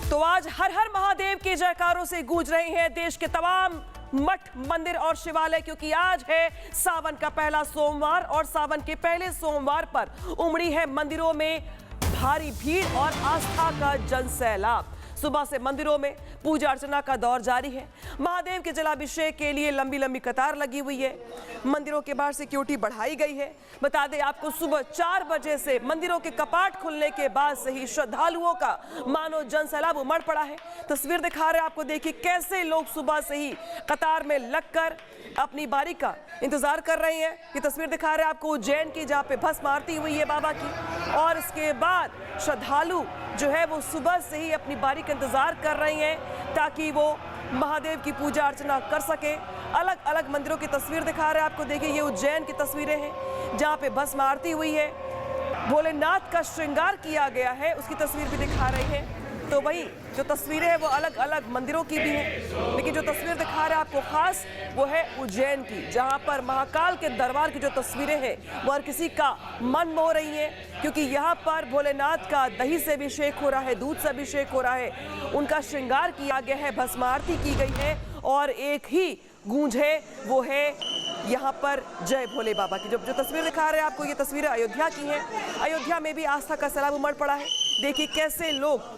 तो आज हर हर महादेव के जयकारों से गूंज रहे हैं देश के तमाम मठ, मंदिर और शिवालय, क्योंकि आज है सावन का पहला सोमवार और सावन के पहले सोमवार पर उमड़ी है मंदिरों में भारी भीड़ और आस्था का जनसैलाब। सुबह से मंदिरों में पूजा अर्चना का दौर जारी है। महादेव के जलाभिषेक के लिए लंबी लंबी कतार लगी हुई है। मंदिरों के बाहर सिक्योरिटी बढ़ाई गई है। बता दें आपको, सुबह 4 बजे से मंदिरों के कपाट खुलने के बाद से ही श्रद्धालुओं का मानो जनसैलाब उमड़ पड़ा है। तस्वीर दिखा रहे हैं आपको, देखिए कैसे लोग सुबह से ही कतार में लगकर अपनी बारी का इंतजार कर रहे हैं। ये तस्वीर दिखा रहे हैं आपको उज्जैन की, जहाँ पे भस्म आरती हुई है बाबा की, और इसके बाद श्रद्धालु जो है वो सुबह से ही अपनी बारी का इंतजार कर रहे हैं ताकि वो महादेव की पूजा अर्चना कर सके। अलग अलग मंदिरों की तस्वीर दिखा रहे हैं आपको, देखिए ये उज्जैन की तस्वीरें हैं जहाँ पे भस्म आरती हुई है, भोलेनाथ का श्रृंगार किया गया है, उसकी तस्वीर भी दिखा रहे हैं। तो वही जो तस्वीरें हैं वो अलग अलग मंदिरों की भी हैं, लेकिन जो तस्वीर दिखा रहे हैं आपको खास वो है उज्जैन की, जहां पर महाकाल के दरबार की जो तस्वीरें हैं वो हर किसी का मन मोह रही हैं, क्योंकि यहां पर भोलेनाथ का दही से अभिषेक हो रहा है, दूध से अभिषेक हो रहा है, उनका श्रृंगार किया गया है, भस्म आरती की गई है और एक ही गूंज है वो है यहाँ पर जय भोले बाबा की। जो तस्वीर दिखा रहे हैं आपको, ये तस्वीरें अयोध्या की हैं। अयोध्या में भी आस्था का सैलाब उमड़ पड़ा है। देखिए कैसे लोग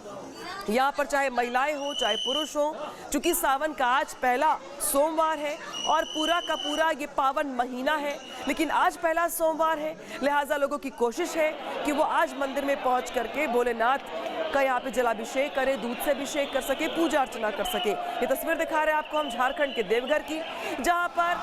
यहाँ पर, चाहे महिलाएं हो चाहे पुरुष हो, चूंकि सावन का आज पहला सोमवार है और पूरा का पूरा ये पावन महीना है, लेकिन आज पहला सोमवार है, लिहाजा लोगों की कोशिश है कि वो आज मंदिर में पहुंच करके भोलेनाथ का यहाँ पे जलाभिषेक करे, दूध से अभिषेक कर सके, पूजा अर्चना कर सके। ये तस्वीर दिखा रहे हैं आपको हम झारखंड के देवघर की, जहाँ पर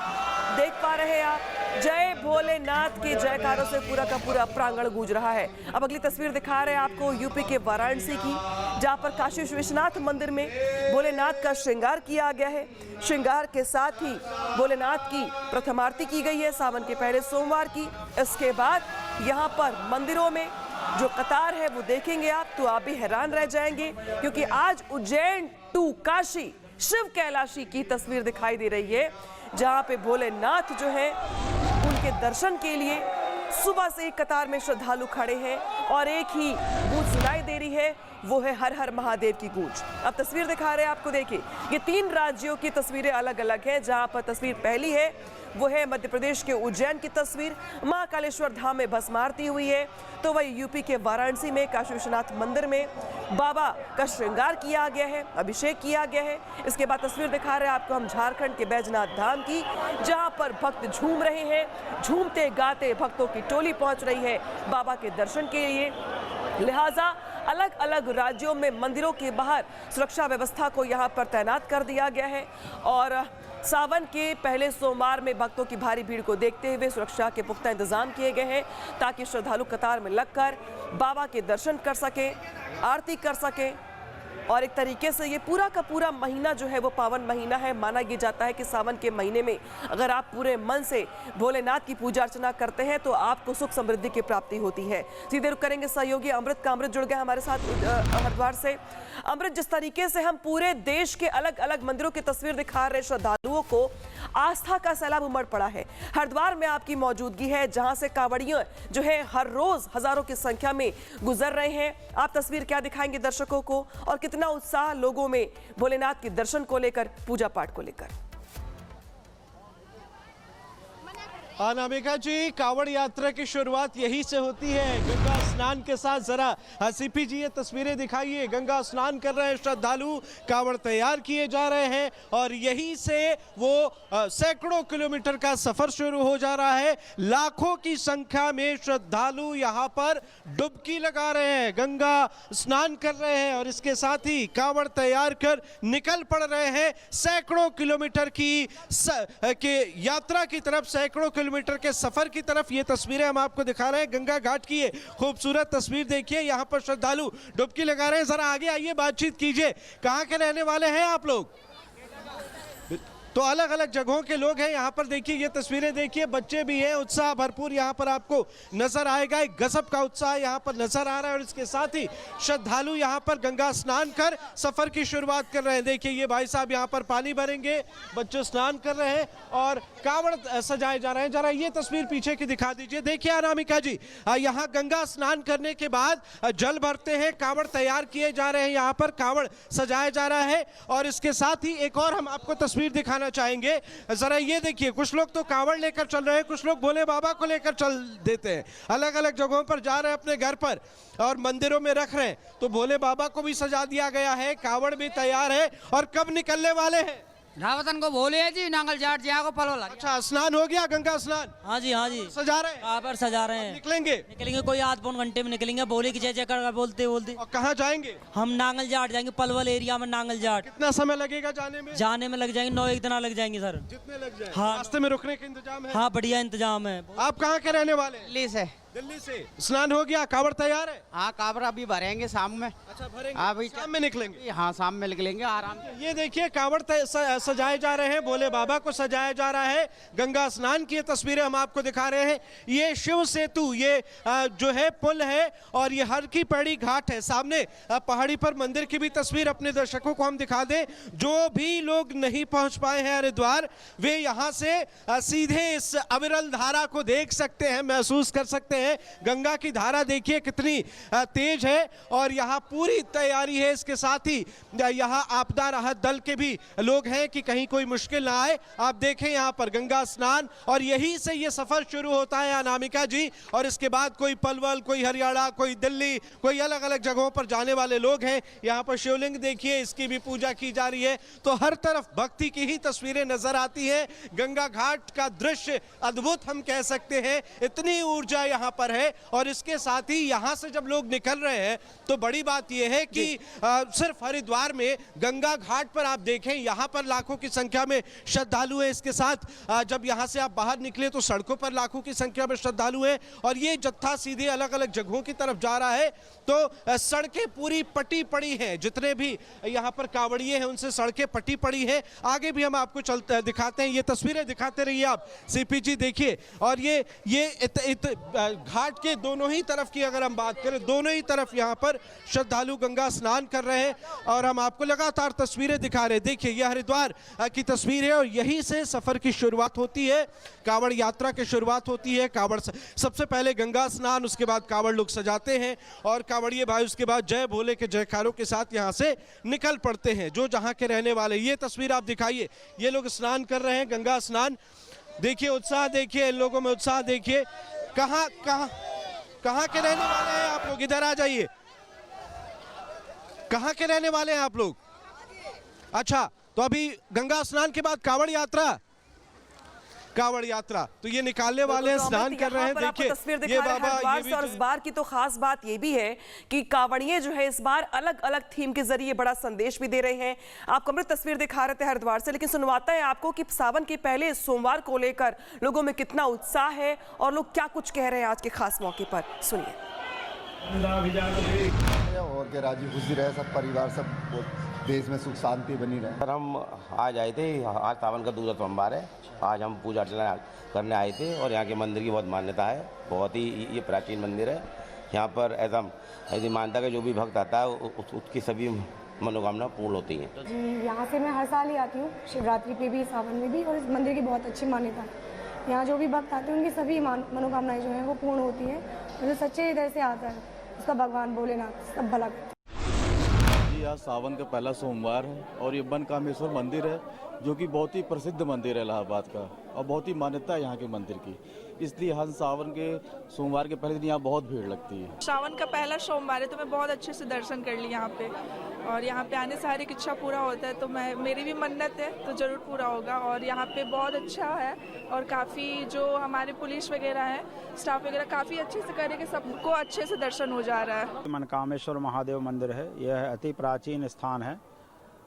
देख पा रहे हैं आप जय भोलेनाथ के जयकारों से पूरा का पूरा प्रांगण गूंज रहा है। अब अगली तस्वीर दिखा रहे हैं आपको यूपी के वाराणसी की, जहां पर काशी विश्वनाथ मंदिर में भोलेनाथ का श्रृंगार किया गया है। श्रृंगार के साथ ही भोलेनाथ की प्रथम आरती की गई है सावन के पहले सोमवार की। इसके बाद यहाँ पर मंदिरों में जो कतार है वो देखेंगे आप तो आप भी हैरान रह जाएंगे, क्योंकि आज उज्जैन टू काशी शिव कैलाशी की तस्वीर दिखाई दे रही है, जहां पे भोलेनाथ जो है उनके दर्शन के लिए सुबह से एक कतार में श्रद्धालु खड़े हैं और एक ही गूंज सुनाई दे रही है, वो है हर हर महादेव की गूंज। अब तस्वीर दिखा रहे हैं आपको, देखिए ये 3 राज्यों की तस्वीरें अलग अलग हैं। जहां पर तस्वीर पहली है वो है मध्य प्रदेश के उज्जैन की तस्वीर, महाकालेश्वर धाम में भस्म आरती हुई है। तो वही यूपी के वाराणसी में काशी विश्वनाथ मंदिर में बाबा का श्रृंगार किया गया है, अभिषेक किया गया है। इसके बाद तस्वीर दिखा रहे हैं आपको हम झारखंड के बैजनाथ धाम की, जहां पर भक्त झूम रहे हैं, झूमते गाते भक्तों की टोली पहुंच रही है बाबा के दर्शन के लिए। लिहाजा अलग अलग राज्यों में मंदिरों के बाहर सुरक्षा व्यवस्था को यहां पर तैनात कर दिया गया है और सावन के पहले सोमवार में भक्तों की भारी भीड़ को देखते हुए सुरक्षा के पुख्ता इंतजाम किए गए हैं ताकि श्रद्धालु कतार में लगकर बाबा के दर्शन कर सकें, आरती कर सकें। और एक तरीके से ये पूरा का पूरा महीना जो है वो पावन महीना है। माना ये जाता है कि सावन के महीने में अगर आप पूरे मन से भोलेनाथ की पूजा अर्चना करते हैं तो आपको सुख समृद्धि की प्राप्ति होती है। सीधे रुक करेंगे सहयोगी अमृत का। अमृत जुड़ गए हमारे साथ हरिद्वार से। अमृत, जिस तरीके से हम पूरे देश के अलग अलग मंदिरों की तस्वीर दिखा रहे श्रद्धालुओं को, आस्था का सैलाब उमड़ पड़ा है। हरिद्वार में आपकी मौजूदगी है, जहां से कांवड़ियों जो है हर रोज हजारों की संख्या में गुजर रहे हैं। आप तस्वीर क्या दिखाएंगे दर्शकों को और कितना उत्साह लोगों में भोलेनाथ के दर्शन को लेकर, पूजा पाठ को लेकर? अनामिका जी, कावड़ यात्रा की शुरुआत यहीं से होती है, गंगा स्नान के साथ। जरा सीपी जी ये तस्वीरें दिखाइए, गंगा स्नान कर रहे हैं श्रद्धालु, कावड़ तैयार किए जा रहे हैं और यहीं से वो सैकड़ों किलोमीटर का सफर शुरू हो जा रहा है। लाखों की संख्या में श्रद्धालु यहाँ पर डुबकी लगा रहे हैं, गंगा स्नान कर रहे हैं और इसके साथ ही कावड़ तैयार कर निकल पड़ रहे हैं सैकड़ों किलोमीटर की यात्रा की तरफ, सैकड़ों किलोमीटर के सफर की तरफ। ये तस्वीरें हम आपको दिखा रहे हैं गंगा घाट की। ये खूबसूरत तस्वीर देखिए, यहाँ पर श्रद्धालु डुबकी लगा रहे हैं। जरा आगे आइए, बातचीत कीजिए, कहाँ के रहने वाले हैं आप लोग? तो अलग अलग जगहों के लोग हैं यहाँ पर। देखिए ये तस्वीरें देखिए, बच्चे भी हैं, उत्साह भरपूर यहाँ पर आपको नजर आएगा। एक गजब का उत्साह यहाँ पर नजर आ रहा है और इसके साथ ही श्रद्धालु यहाँ पर गंगा स्नान कर सफर की शुरुआत कर रहे हैं। देखिए ये भाई साहब यहाँ पर पानी भरेंगे, बच्चे स्नान कर रहे हैं और कावड़ सजाए जा रहे हैं। जरा ये तस्वीर पीछे की दिखा दीजिए। देखिए अनामिका जी, यहाँ गंगा स्नान करने के बाद जल भरते हैं, कावड़ तैयार किए जा रहे हैं, यहाँ पर कावड़ सजाया जा रहा है। और इसके साथ ही एक और हम आपको तस्वीर दिखाना चाहेंगे। जरा ये देखिए, कुछ लोग तो कावड़ लेकर चल रहे हैं, कुछ लोग भोले बाबा को लेकर चल देते हैं। अलग अलग जगहों पर जा रहे हैं अपने घर पर और मंदिरों में रख रहे हैं। तो भोले बाबा को भी सजा दिया गया है, कावड़ भी तैयार है। और कब निकलने वाले हैं? रावतन को बोले है जी, नांगल जाट जिया को पलवला। अच्छा, स्नान हो गया, गंगा स्नान? हाँ जी, हाँ जी। सजा रहे हैं? कहाँ पर सजा रहे हैं? निकलेंगे कोई आध पौन घंटे में निकलेंगे। बोले की जय जयकार बोलते बोलते। और कहाँ जाएंगे? हम नांगल जाट जाएंगे, पलवल एरिया में नांगल जाट। कितना समय लगेगा जाने में? जाने में लग जाएंगे 9-1 दिन लग जाएंगे सर। जितने लग जाए? हाँ। रास्ते में रुकने का इंतजाम है? हाँ, बढ़िया इंतजाम है। आप कहाँ के रहने वाले? दिल्ली से। दिल्ली से। स्नान हो गया, कावड़ तैयार है? हाँ, कावड़ अभी भरेंगे शाम में। अच्छा, भरेंगे? अभी शाम में निकलेंगे? हाँ, शाम में निकलेंगे आराम से। ये देखिए कावड़ सजाए जा रहे हैं, भोले बाबा को सजाया जा रहा है। गंगा स्नान की तस्वीरें हम आपको दिखा रहे हैं। ये शिव सेतु, ये जो है पुल है और ये हर की पैड़ी घाट है। सामने पहाड़ी पर मंदिर की भी तस्वीर अपने दर्शकों को हम दिखा दें। जो भी लोग नहीं पहुंच पाए हैं हरिद्वार, वे यहाँ से सीधे इस अविरल धारा को देख सकते हैं, महसूस कर सकते हैं। गंगा की धारा देखिए कितनी तेज है और यहाँ पूरी तैयारी है। इसके साथ ही यहाँ आपदा राहत दल के भी लोग हैं कि कहीं कोई मुश्किल ना आए। आप देखें यहाँ पर गंगा स्नान और यहीं से ये सफर शुरू होता है अनामिका जी। और इसके बाद कोई पलवल, कोई हरियाणा, कोई दिल्ली, कोई अलग अलग जगहों पर जाने वाले लोग हैं। यहाँ पर शिवलिंग देखिए, इसकी भी पूजा की जा रही है। तो हर तरफ भक्ति की ही तस्वीरें नजर आती हैं। गंगा घाट का दृश्य अद्भुत हम कह सकते हैं, इतनी ऊर्जा यहाँ पर है। और इसके साथ ही यहाँ से जब लोग निकल रहे हैं तो बड़ी बात यह है कि सिर्फ हरिद्वार में गंगा घाट पर आप देखें, यहाँ पर लाखों की संख्या में श्रद्धालु हैं। इसके साथ जब यहाँ से आप बाहर निकले तो सड़कों पर लाखों की संख्या में श्रद्धालु हैं और ये जत्था सीधे अलग अलग जगहों की तरफ जा रहा है। तो सड़कें पूरी पटी पड़ी हैं, जितने भी यहाँ पर कावड़िए हैं उनसे सड़कें पटी पड़ी हैं। आगे भी हम आपको चलते दिखाते हैं, ये तस्वीरें दिखाते रहिए आप सीपी जी। देखिए, और ये घाट के दोनों ही तरफ की अगर हम बात करें, दोनों ही तरफ यहाँ पर श्रद्धालु गंगा स्नान कर रहे हैं और हम आपको लगातार तस्वीरें दिखा रहे हैं। देखिए ये हरिद्वार की तस्वीर है और यहीं से सफर की शुरुआत होती है, कावड़ यात्रा की शुरुआत होती है। कावड़ सबसे पहले गंगा स्नान, उसके बाद कावड़ लोग सजाते हैं और कावड़िए भाई उसके बाद जय भोले के जयकारों के साथ यहाँ से निकल पड़ते हैं, जो जहाँ के रहने वाले। ये तस्वीर आप दिखाइए, ये लोग स्नान कर रहे हैं, गंगा स्नान। देखिए उत्साह, देखिए इन लोगों में उत्साह देखिए। कहाँ के रहने वाले हैं आप लोग? इधर आ जाइए। कहाँ के रहने वाले हैं आप लोग? अच्छा, तो अभी गंगा स्नान के बाद कावड़ यात्रा, तो ये निकालने वाले हैं, स्नान कर रहे हैं। देखिए तस्वीर दिखा रहे हैं से। और इस बार की तो खास बात ये भी है कि कावड़िए जो है इस बार अलग अलग थीम के जरिए बड़ा संदेश भी दे रहे हैं। आपको हम तस्वीर दिखा रहे थे हरिद्वार से, लेकिन सुनवाता है आपको कि सावन के पहले सोमवार को लेकर लोगों में कितना उत्साह है और लोग क्या कुछ कह रहे हैं आज के खास मौके पर। सुनिए। और के राजी खुशी रहे सब परिवार, सब देश में सुख शांति बनी रहे। सर हम आज आए थे, आज सावन का दूसरा सोमवार है। आज हम पूजा अर्चना करने आए थे और यहाँ के मंदिर की बहुत मान्यता है, बहुत ही ये प्राचीन मंदिर है। यहाँ पर ऐसी मान्यता है जो भी भक्त आता है उसकी सभी मनोकामना पूर्ण होती हैं। जी, यहाँ से मैं हर साल ही आती हूँ, शिवरात्रि पे भी, सावन में भी। और इस मंदिर की बहुत अच्छी मान्यता है। यहाँ जो भी भक्त आते हैं उनकी सभी मनोकामनाएं जो हैं वो पूर्ण होती हैं। जो सच्चे हृदय से आता है उसका भगवान भोलेनाथ सब भला करता है। आज सावन का पहला सोमवार है और ये बनकामेश्वर मंदिर है, जो कि बहुत ही प्रसिद्ध मंदिर है इलाहाबाद का और बहुत ही मान्यता है यहाँ के मंदिर की। इसलिए हर सावन के सोमवार के पहले दिन यहाँ बहुत भीड़ लगती है। सावन का पहला सोमवार है तो मैं बहुत अच्छे से दर्शन कर ली यहाँ पे, और यहाँ पे आने से हर एक इच्छा पूरा होता है। तो मेरी भी मन्नत है तो ज़रूर पूरा होगा। और यहाँ पे बहुत अच्छा है और काफ़ी जो हमारे पुलिस वगैरह है, स्टाफ वगैरह काफ़ी अच्छे से करे कि सबको अच्छे से दर्शन हो जा रहा है। मनकामेश्वर महादेव मंदिर है, यह अति प्राचीन स्थान है।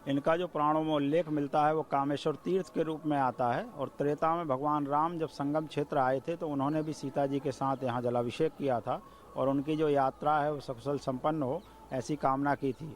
इनका जो पुराणों में उल्लेख मिलता है वो कामेश्वर तीर्थ के रूप में आता है। और त्रेता में भगवान राम जब संगम क्षेत्र आए थे तो उन्होंने भी सीता जी के साथ यहाँ जलाभिषेक किया था और उनकी जो यात्रा है वो सकुशल संपन्न हो ऐसी कामना की थी।